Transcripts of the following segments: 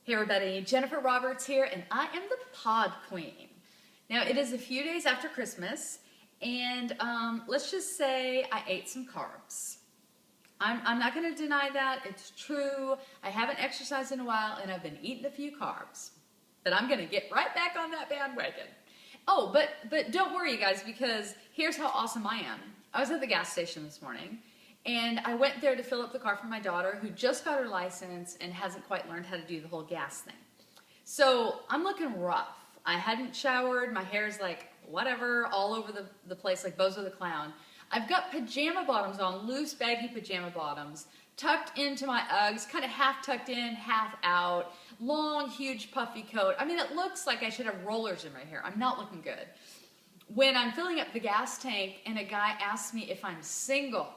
Hey everybody, Jennifer Roberts here, and I am the Podqueen. Now it is a few days after Christmas, and let's just say I ate some carbs. I'm not going to deny that, it's true. I haven't exercised in a while, and I've been eating a few carbs. But I'm going to get right back on that bandwagon. Oh, but don't worry you guys, because here's how awesome I am. I was at the gas station this morning, and I went there to fill up the car for my daughter who just got her license and hasn't quite learned how to do the whole gas thing. So I'm looking rough. I hadn't showered, my hair's like whatever, all over the place like Bozo the Clown. I've got pajama bottoms on, loose baggy pajama bottoms, tucked into my Uggs, kind of half tucked in, half out, long, huge, puffy coat. I mean, it looks like I should have rollers in my hair. I'm not looking good. When I'm filling up the gas tank and a guy asks me if I'm single,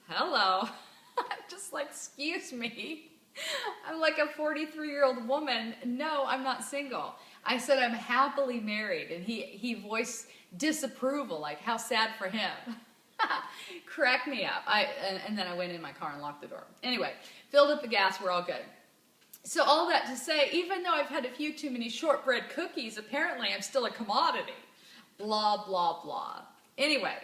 hello. I'm just like, excuse me. I'm like a 43-year-old woman. No, I'm not single. I said I'm happily married, and he voiced disapproval, like how sad for him. Cracked me up. And then I went in my car and locked the door. Anyway, filled up the gas, we're all good. So all that to say, even though I've had a few too many shortbread cookies, apparently I'm still a commodity. Blah, blah, blah. Anyway,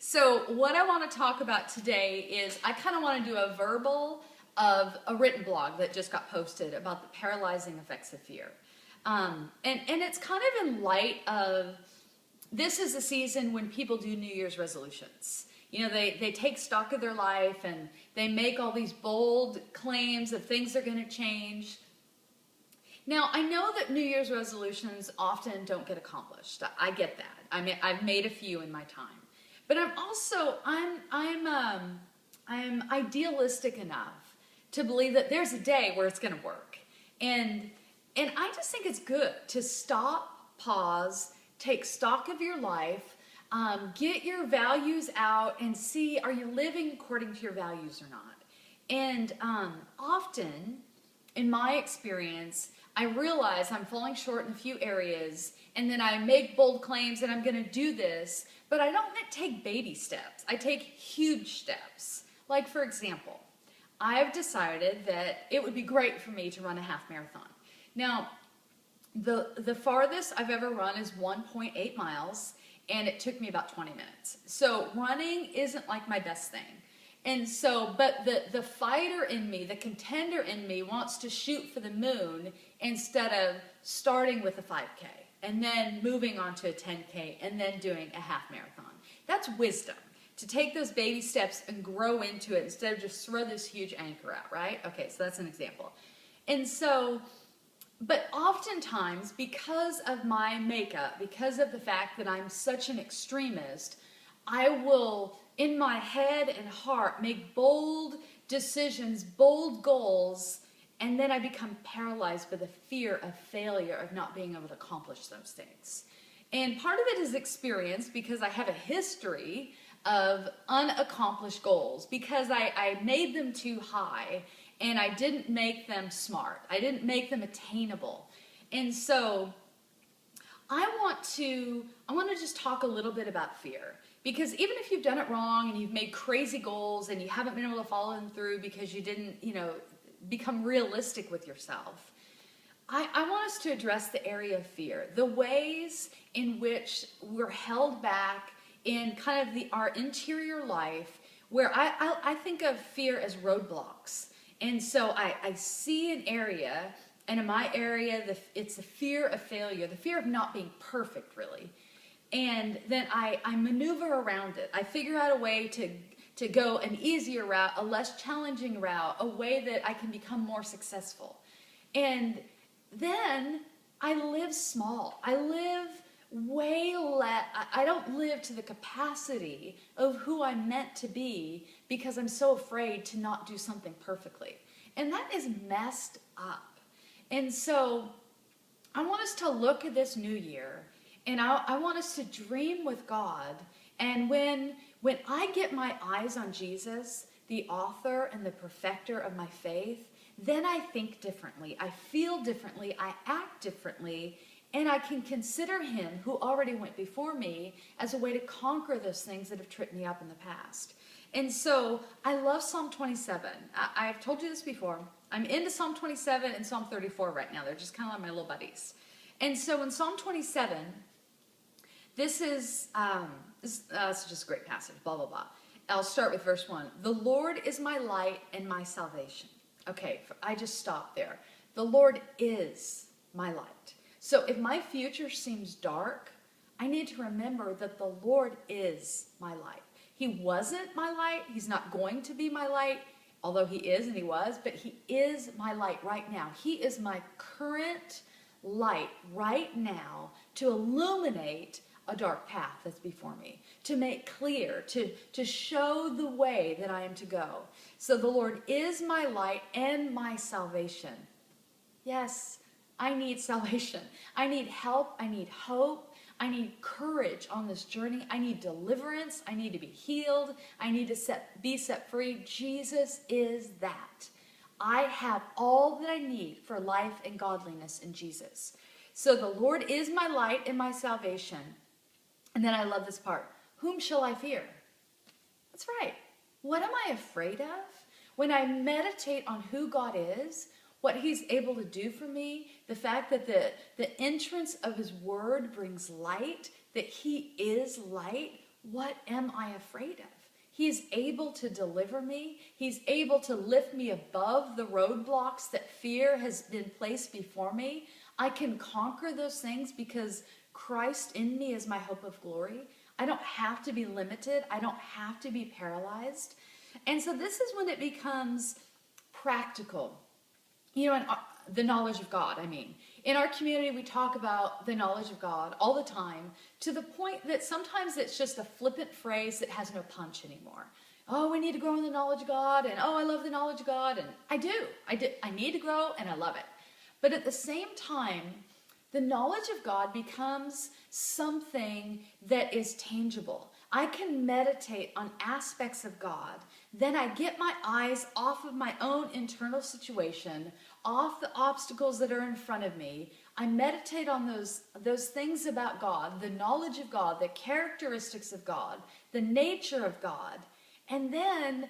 so what I want to talk about today is I kind of want to do a verbal of a written blog that just got posted about the paralyzing effects of fear. And it's kind of in light of, this is a season when people do New Year's resolutions. You know, they take stock of their life and they make all these bold claims of things they're going to change. Now, I know that New Year's resolutions often don't get accomplished. I get that. I mean, I've made a few in my time. But I'm also, I'm idealistic enough to believe that there's a day where it's going to work. And I just think it's good to stop, pause, take stock of your life, get your values out and see, are you living according to your values or not? And often, in my experience, I realize I'm falling short in a few areas, and then I make bold claims that I'm going to do this, but I don't take baby steps. I take huge steps. Like, for example, I've decided that it would be great for me to run a half marathon. Now, the farthest I've ever run is 1.8 miles, and it took me about 20 minutes. So running isn't like my best thing. And so, but the fighter in me, the contender in me wants to shoot for the moon instead of starting with a 5K and then moving on to a 10K and then doing a half marathon. That's wisdom, to take those baby steps and grow into it instead of just throw this huge anchor out, right? Okay, so that's an example. And so, but oftentimes, because of my makeup, because of the fact that I'm such an extremist, I will, in my head and heart, make bold decisions, bold goals, and then I become paralyzed by the fear of failure, of not being able to accomplish those things. And part of it is experience, because I have a history of unaccomplished goals, because I made them too high, and I didn't make them smart. I didn't make them attainable. And so I want to just talk a little bit about fear. Because even if you've done it wrong and you've made crazy goals and you haven't been able to follow them through because you didn't, become realistic with yourself, I want us to address the area of fear, the ways in which we're held back in kind of our interior life, where I think of fear as roadblocks. And so I see an area, and in my area, it's the fear of failure, the fear of not being perfect, really. And then I maneuver around it. I figure out a way to go an easier route, a less challenging route, a way that I can become more successful. And then I live small. I live way less. I don't live to the capacity of who I'm meant to be because I'm so afraid to not do something perfectly. And that is messed up. And so I want us to look at this new year, and I want us to dream with God. And when I get my eyes on Jesus, the author and the perfecter of my faith, then I think differently, I feel differently, I act differently, and I can consider him who already went before me as a way to conquer those things that have tripped me up in the past. And so I love Psalm 27. I've told you this before. I'm into Psalm 27 and Psalm 34 right now. They're just kind of like my little buddies. And so in Psalm 27, this is it's just a great passage, blah, blah, blah. I'll start with verse 1. The Lord is my light and my salvation. Okay, I just stopped there. The Lord is my light. So if my future seems dark, I need to remember that the Lord is my light. He wasn't my light. He's not going to be my light, although he is and he was, but he is my light right now. He is my current light right now to illuminate a dark path that's before me, to make clear, to show the way that I am to go. So the Lord is my light and my salvation. Yes, I need salvation. I need help. I need hope. I need courage on this journey. I need deliverance. I need to be healed. I need to be set free. Jesus is that. I have all that I need for life and godliness in Jesus. So the Lord is my light and my salvation. And then I love this part. Whom shall I fear? That's right. What am I afraid of? When I meditate on who God is, what he's able to do for me, the fact that the entrance of his word brings light, that he is light, what am I afraid of? He's able to deliver me. He's able to lift me above the roadblocks that fear has been placed before me. I can conquer those things because Christ in me is my hope of glory. I don't have to be limited. I don't have to be paralyzed. And so this is when it becomes practical. You know, and the knowledge of God, I mean. In our community, we talk about the knowledge of God all the time, to the point that sometimes it's just a flippant phrase that has no punch anymore. Oh, we need to grow in the knowledge of God, and oh, I love the knowledge of God, and I do. I need to grow, and I love it. But at the same time, the knowledge of God becomes something that is tangible. I can meditate on aspects of God. Then I get my eyes off of my own internal situation, off the obstacles that are in front of me. I meditate on those things about God, the knowledge of God, the characteristics of God, the nature of God. And then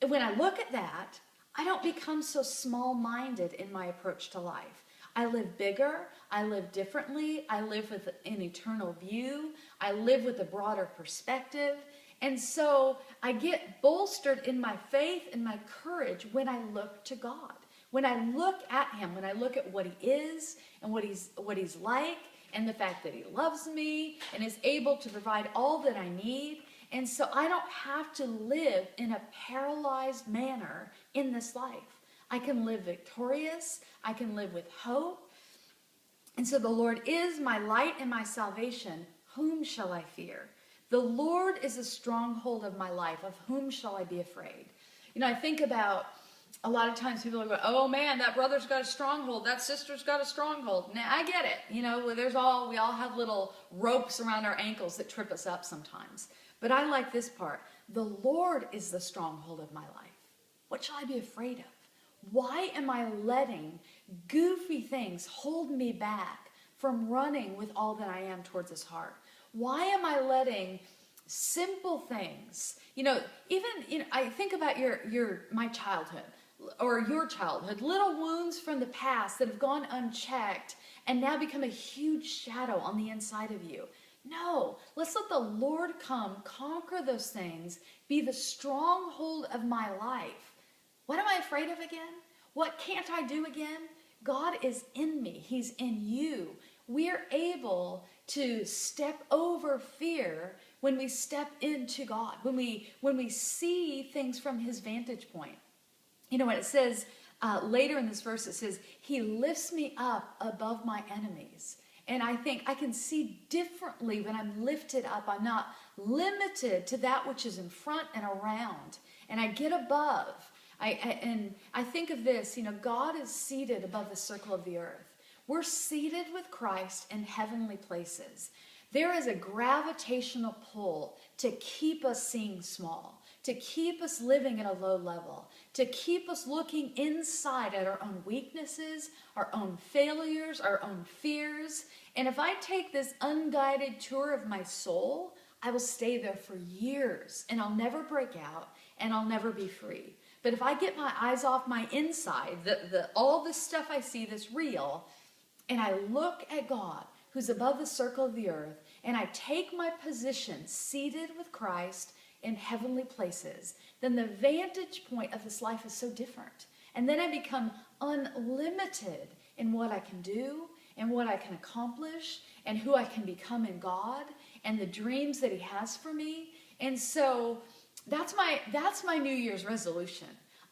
when I look at that, I don't become so small-minded in my approach to life. I live bigger, I live differently, I live with an eternal view, I live with a broader perspective, and so I get bolstered in my faith and my courage when I look to God. When I look at him, when I look at what he is and what he's like, and the fact that he loves me and is able to provide all that I need. And so I don't have to live in a paralyzed manner in this life. I can live victorious. I can live with hope. And so the Lord is my light and my salvation. Whom shall I fear? The Lord is a stronghold of my life. Of whom shall I be afraid? You know, I think about a lot of times people are going, oh man, that brother's got a stronghold. That sister's got a stronghold. Now, I get it. You know, we all have little ropes around our ankles that trip us up sometimes. But I like this part. The Lord is the stronghold of my life. What shall I be afraid of? Why am I letting goofy things hold me back from running with all that I am towards his heart? Why am I letting simple things, I think about my childhood or your childhood, little wounds from the past that have gone unchecked and now become a huge shadow on the inside of you. No, let's let the Lord come, conquer those things, be the stronghold of my life. What am I afraid of again? What can't I do again? God is in me. He's in you. We're able to step over fear when we step into God, when we see things from his vantage point. You know, when it says later in this verse, it says, he lifts me up above my enemies. And I think I can see differently when I'm lifted up. I'm not limited to that which is in front and around. And I get above. And I think of this, God is seated above the circle of the earth. We're seated with Christ in heavenly places. There is a gravitational pull to keep us seeing small, to keep us living at a low level, to keep us looking inside at our own weaknesses, our own failures, our own fears. And if I take this unguided tour of my soul, I will stay there for years and I'll never break out and I'll never be free. But if I get my eyes off my inside, all the stuff I see that's real, and I look at God, who's above the circle of the earth, and I take my position seated with Christ in heavenly places, then the vantage point of this life is so different. And then I become unlimited in what I can do and what I can accomplish and who I can become in God and the dreams that he has for me. And so that's my New Year's resolution.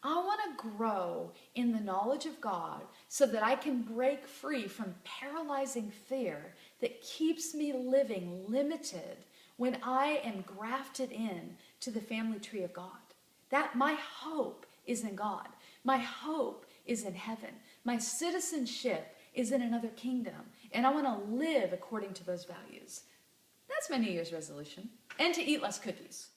I want to grow in the knowledge of God so that I can break free from paralyzing fear that keeps me living limited when I am grafted in to the family tree of God. That my hope is in God. My hope is in heaven. My citizenship is in another kingdom. And I want to live according to those values. That's my New Year's resolution. And to eat less cookies.